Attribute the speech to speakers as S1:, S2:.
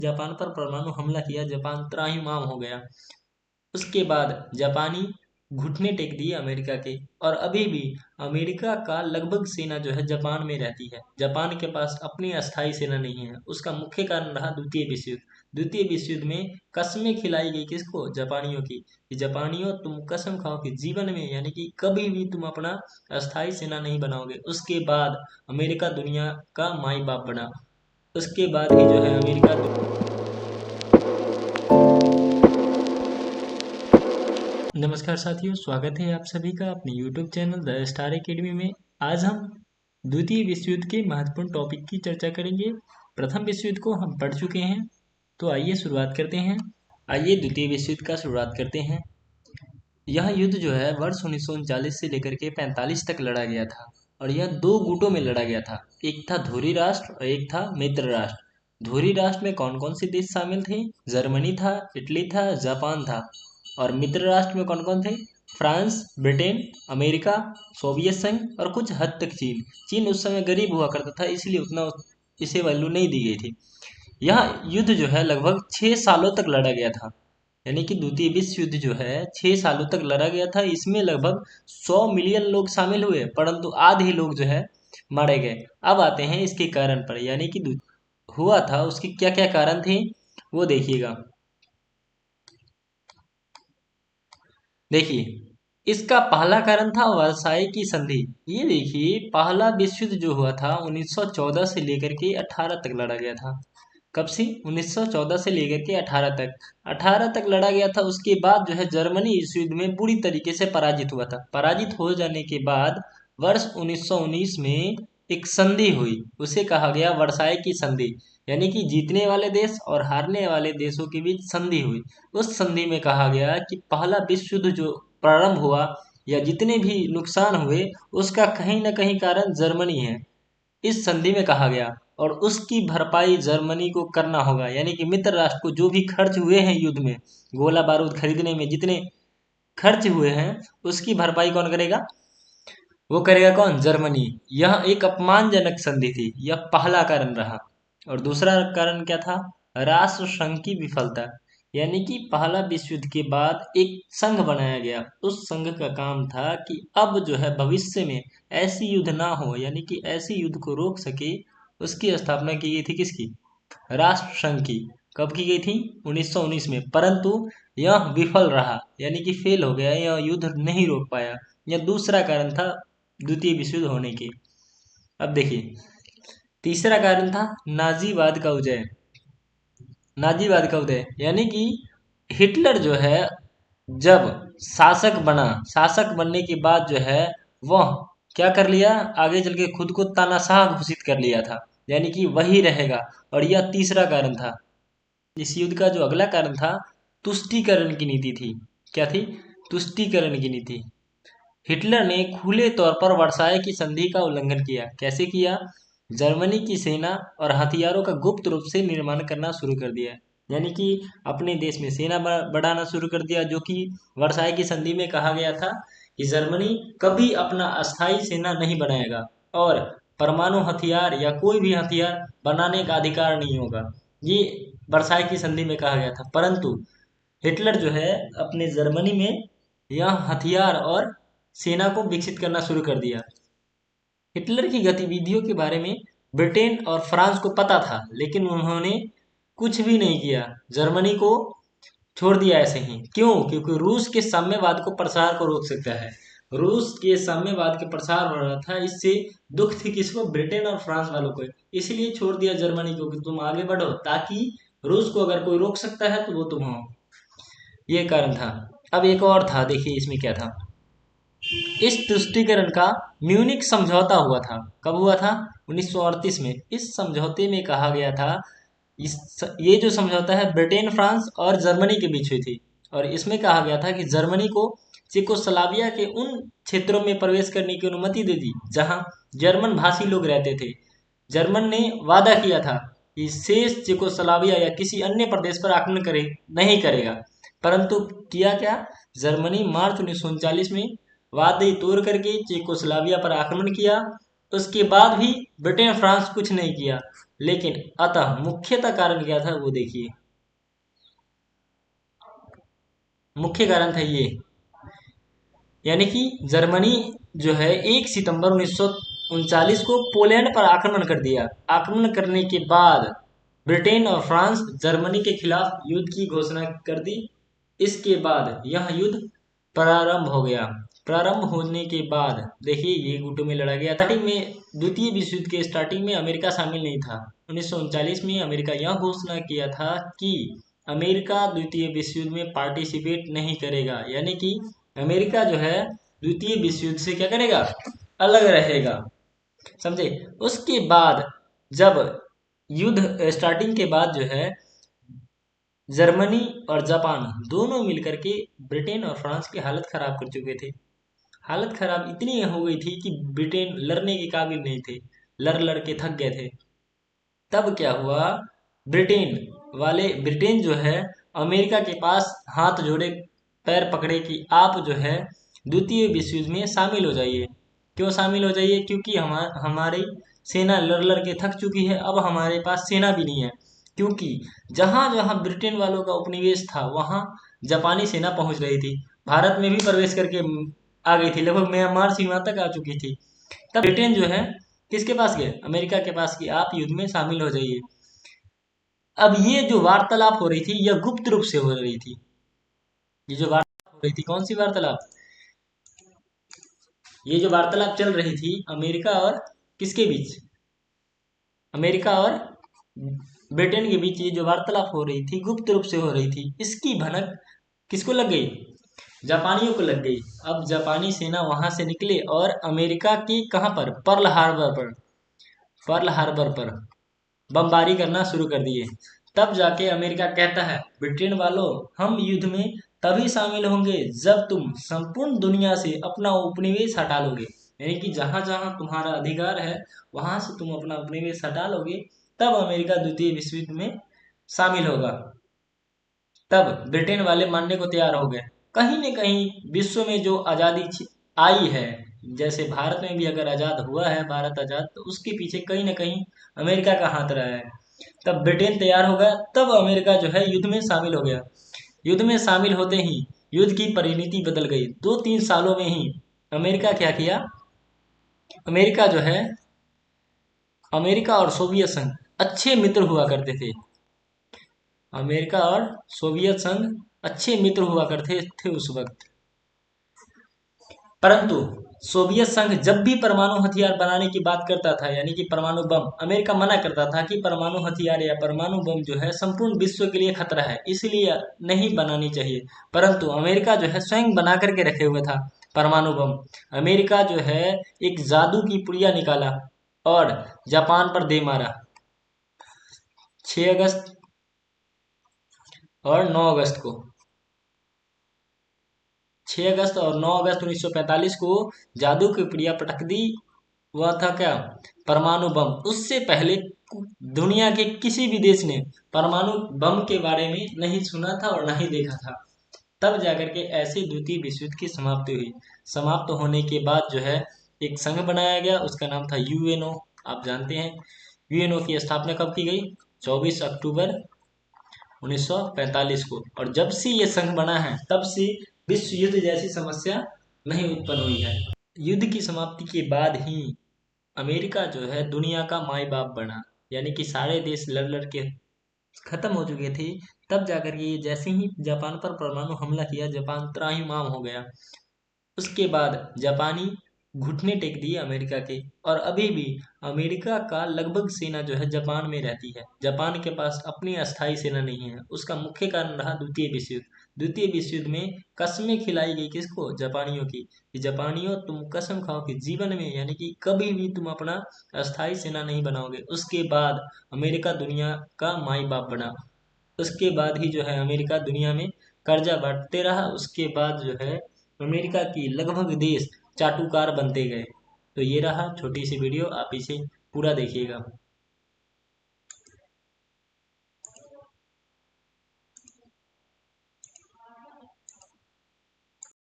S1: Japan पर परमाणु हमला किया, जापान त्राहिमाम हो गया। उसके बाद जापानी घुटने टेक दिए अमेरिका के, और अभी भी अमेरिका का लगभग सेना जो है जापान में रहती है। जापान के पास अपनी अस्थायी सेना नहीं है। उसका मुख्य कारण रहा द्वितीय विश्व युद्ध। द्वितीय विश्व युद्ध में कस्में खिलाई गई किसको? जापानियों की, कि जापानियों तुम कसम खाओ कि जीवन में यानी कि कभी भी तुम अपना अस्थायी सेना नहीं बनाओगे। उसके बाद अमेरिका दुनिया का माई बाप बना। उसके बाद ही जो है अमेरिका। नमस्कार साथियों, स्वागत है आप सभी का अपने YouTube channel the star academy में। आज हम द्वितीय विश्व युद्ध के महत्वपूर्ण टॉपिक की चर्चा करेंगे। प्रथम विश्व युद्ध को हम पढ़ चुके हैं, तो आइए शुरुआत करते हैं। आइए द्वितीय विश्व युद्ध का शुरुआत करते हैं। यह युद्ध जो है वर्ष 1939 से लेकर के 45 तक लड़ा गया था, और यह दो गुटों में लड़ा गया था। एक था धुरी राष्ट्र और एक था मित्र राष्ट्र। धुरी राष्ट्र में कौन कौन से देश शामिल थे? जर्मनी था, इटली था, जापान था। और मित्र राष्ट्र में कौन कौन थे? फ्रांस, ब्रिटेन, अमेरिका, सोवियत संघ और कुछ हद तक चीन। चीन उस समय गरीब हुआ करता था, इसलिए उतना इसे वैल्यू नहीं दी गई थी। यह युद्ध जो है लगभग 6 सालों तक लड़ा गया था। यानी कि द्वितीय विश्व युद्ध जो है 6 सालों तक लड़ा गया था। इसमें लगभग 100 मिलियन लोग शामिल हुए, परंतु आधे लोग जो है मारे गए। अब आते हैं इसके कारण पर, यानी कि हुआ था उसके क्या क्या कारण थे वो देखिएगा। देखिए, इसका पहला कारण था वर्साई की संधि। ये देखिए, पहला विश्व युद्ध जो हुआ था 1914 से लेकर के 18 तक लड़ा गया था। कब से? 1914 से लेकर के 18 तक। 18 तक लड़ा गया था। उसके बाद जो है जर्मनी इस युद्ध में बुरी तरीके से पराजित हुआ था। पराजित हो जाने के बाद वर्ष 1919 में एक संधि हुई, उसे कहा गया वर्साई की संधि। यानी कि जीतने वाले देश और हारने वाले देशों के बीच संधि हुई। उस संधि में कहा गया कि पहला विश्व युद्ध जो प्रारंभ हुआ या जितने भी नुकसान हुए, उसका कहीं ना कहीं कारण जर्मनी है, इस संधि में कहा गया। और उसकी भरपाई जर्मनी को करना होगा। यानी कि मित्र राष्ट्र को जो भी खर्च हुए हैं युद्ध में, गोला बारूद खरीदने में जितने खर्च हुए हैं, उसकी भरपाई कौन करेगा? वो करेगा कौन? जर्मनी। यह एक अपमानजनक संधि थी, यह पहला कारण रहा। और दूसरा कारण क्या था? राष्ट्र संघ की विफलता। यानी कि पहला विश्व युद्ध के बाद एक संघ बनाया गया। उस संघ का काम था कि अब जो है भविष्य में ऐसी युद्ध ना हो, यानी कि ऐसी युद्ध को रोक सके। उसकी स्थापना की गई थी किसकी? राष्ट्र संघ की। कब की गई थी? 1919 में। परंतु यह विफल रहा, यानी कि फेल हो गया, यह युद्ध नहीं रोक पाया। यह दूसरा कारण था द्वितीय विश्व युद्ध होने के। अब देखिए, तीसरा कारण था नाजीवाद का उदय। नाजीवाद का उदय यानी कि हिटलर जो है जब शासक बना, शासक बनने के बाद जो है वह क्या कर लिया, आगे चल के खुद को तानाशाह घोषित कर लिया था। यानी कि वही रहेगा। और यह तीसरा कारण था। इस युद्ध का जो अगला कारण था, तुष्टीकरण की नीति थी। क्या थी? तुष्टीकरण की नीति। हिटलर ने खुले तौर पर वर्साय की संधि का उल्लंघन किया। कैसे किया? जर्मनी की सेना और हथियारों का गुप्त रूप से निर्माण करना शुरू कर दिया। यानी कि अपने देश में सेना बढ़ाना शुरू कर दिया, जो कि वर्साय की संधि में कहा गया था कि जर्मनी कभी अपना अस्थायी सेना नहीं बनाएगा और परमाणु हथियार या कोई भी हथियार बनाने का अधिकार नहीं होगा। ये वर्साय की संधि में कहा गया था। परंतु हिटलर जो है अपने जर्मनी में यह हथियार और सेना को विकसित करना शुरू कर दिया। हिटलर की गतिविधियों के बारे में ब्रिटेन और फ्रांस को पता था, लेकिन उन्होंने कुछ भी नहीं किया। जर्मनी को छोड़ दिया ऐसे ही। क्यों? क्योंकि रूस के साम्यवाद को प्रसार को रोक सकता है। रूस के साम्यवाद के प्रसार हो रहा था, इससे दुख थी किसको? ब्रिटेन और फ्रांस वालों को। इसलिए छोड़ दिया जर्मनी को कि तुम आगे बढ़ो, ताकि रूस को अगर कोई रोक सकता है तो वो तुम हो। ये कारण था। अब एक और था, देखिए इसमें क्या था। इस तुष्टीकरण का म्यूनिक समझौता हुआ था। कब हुआ था? 1938 में। इस समझौते में कहा गया था, ये जो समझौता है ब्रिटेन, फ्रांस और जर्मनी के बीच हुई थी। और इसमें कहा गया था कि जर्मनी को चेकोस्लोवाकिया के उन क्षेत्रों में प्रवेश करने की अनुमति दे दी जहां जर्मन भाषी लोग रहते थे। जर्मन ने वादा किया था कि शेष चेकोस्लोवाकिया या किसी अन्य प्रदेश पर आक्रमण नहीं करेगा। परंतु किया क्या? जर्मनी मार्च 1939 में वादे तोड़ करके चेकोस्लोवाकिया पर आक्रमण किया। उसके बाद भी ब्रिटेन फ्रांस कुछ नहीं किया। लेकिन अतः मुख्यतः कारण क्या था वो देखिए। मुख्य कारण था ये, यानी कि जर्मनी जो है 1 सितंबर 1939 को पोलैंड पर आक्रमण कर दिया। आक्रमण करने के बाद ब्रिटेन और फ्रांस जर्मनी के खिलाफ युद्ध की घोषणा कर दी। इसके बाद यह युद्ध प्रारंभ हो गया। प्रारंभ होने के बाद देखिए ये गुटों में लड़ा गया। स्टार्टिंग में द्वितीय विश्व युद्ध के स्टार्टिंग में अमेरिका शामिल नहीं था। 1939 में अमेरिका यह घोषणा किया था कि अमेरिका द्वितीय विश्व युद्ध में पार्टिसिपेट नहीं करेगा, यानी कि अमेरिका जो है द्वितीय विश्व युद्ध से क्या करेगा, अलग रहेगा, समझे। उसके बाद जब युद्ध स्टार्टिंग के बाद जो है जर्मनी और जापान दोनों मिलकर के ब्रिटेन और फ्रांस की हालत खराब कर चुके थे। हालत खराब इतनी हो गई थी कि ब्रिटेन लड़ने के काबिल नहीं थे, लड़ लड़ के थक गए थे। तब क्या हुआ, ब्रिटेन ब्रिटेन जो है अमेरिका के पास हाथ जोड़े पैर पकड़े कि आप जो है द्वितीय विश्व युद्ध में शामिल हो जाइए। क्यों शामिल हो जाइए, क्योंकि हमारी सेना लड़ लड़ के थक चुकी है, अब हमारे पास सेना भी नहीं है। क्योंकि जहां जहां ब्रिटेन वालों का उपनिवेश था वहां जापानी सेना पहुंच रही थी, भारत में भी प्रवेश करके आ गई थी, लगभग म्यांमार सीमा तक आ चुकी थी। तब ब्रिटेन जो है किसके पास गए, अमेरिका के पास, कि आप युद्ध में शामिल हो जाइए। अब ये जो वार्तालाप हो रही थी यह गुप्त रूप से हो रही थी। ये जो वार्तालाप हो रही थी, कौन सी वार्तालाप, ये जो वार्तालाप चल रही थी अमेरिका और किसके बीच, अमेरिका और ब्रिटेन के बीच, ये जो वार्तालाप हो रही थी गुप्त रूप से हो रही थी। इसकी भनक किसको लग गई, जापानियों को लग गई। अब जापानी सेना वहां से निकले और अमेरिका की कहां पर, पर्ल हार्बर पर बमबारी करना शुरू कर दिए। तब जाके अमेरिका कहता है ब्रिटेन वालों, हम युद्ध में तभी शामिल होंगे जब तुम संपूर्ण दुनिया से अपना उपनिवेश हटा लोगे, यानी कि जहां जहां तुम्हारा अधिकार है वहां से तुम अपना उपनिवेश हटा लोगे, तब अमेरिका द्वितीय विश्व युद्ध में शामिल होगा। तब ब्रिटेन वाले मानने को तैयार हो गए। कहीं न कहीं विश्व में जो आज़ादी आई है, जैसे भारत में भी अगर आज़ाद हुआ है, भारत आज़ाद, तो उसके पीछे कहीं न कहीं अमेरिका का हाथ रहा है। तब ब्रिटेन तैयार हो गया, तब अमेरिका जो है युद्ध में शामिल हो गया। युद्ध में शामिल होते ही युद्ध की परिणति बदल गई। 2-3 सालों में ही अमेरिका क्या किया, अमेरिका जो है, अमेरिका और सोवियत संघ अच्छे मित्र हुआ करते थे। अमेरिका और सोवियत संघ अच्छे मित्र हुआ करते थे उस वक्त। परंतु सोवियत संघ जब भी परमाणु हथियार बनाने की बात करता था, यानी कि परमाणु बम, अमेरिका मना करता था कि परमाणु हथियार या परमाणु बम जो है संपूर्ण विश्व के लिए खतरा है, इसलिए नहीं बनानी चाहिए। परंतु अमेरिका जो है स्वयं बना करके रखे हुए था परमाणु बम। अमेरिका जो है एक जादू की पुड़िया निकाला और जापान पर दे मारा। 6 अगस्त और 9 अगस्त को, 6 अगस्त और 9 अगस्त 1945 को जादू की पुड़िया पटक दी। वह था क्या, परमाणु बम। उससे पहले दुनिया के किसी भी देश ने परमाणु बम के बारे में नहीं सुना था और नहीं देखा था। तब जाकर के ऐसे द्वितीय विश्व युद्ध की समाप्ति हुई। समाप्त होने के बाद जो है एक संघ बनाया गया, उसका नाम था यूएनओ। आप जानते हैं यूएनओ की स्थापना कब की गई, 24 अक्टूबर 1945 को। और जब से ये संघ बना है तब से विश्व युद्ध जैसी समस्या नहीं उत्पन्न हुई है। युद्ध की समाप्ति के बाद ही अमेरिका जो है दुनिया का माई बाप बना, यानी कि सारे देश लड़ लड़ के खत्म हो चुके थे। तब जाकर के ये जैसे ही जापान पर परमाणु हमला किया, जापान त्राहिमाम हो गया। उसके बाद जापानी घुटने टेक दिए अमेरिका के, और अभी भी अमेरिका का लगभग सेना जो है जापान में रहती है। जापान के पास अपनी अस्थायी सेना नहीं है। उसका मुख्य कारण रहा द्वितीय विश्व युद्ध। द्वितीय विश्व युद्ध में कस्में खिलाई गई किसको, जापानियों की, कि जापानियों तुम कसम खाओ कि जीवन में, यानी कि कभी भी तुम अपना अस्थायी सेना नहीं बनाओगे। उसके बाद अमेरिका दुनिया का माई बाप बना। उसके बाद ही जो है अमेरिका दुनिया में कर्जा बांटते रहा। उसके बाद जो है अमेरिका की लगभग देश चाटुकार बनते गए। तो ये रहा छोटी सी वीडियो, आप इसे पूरा देखिएगा।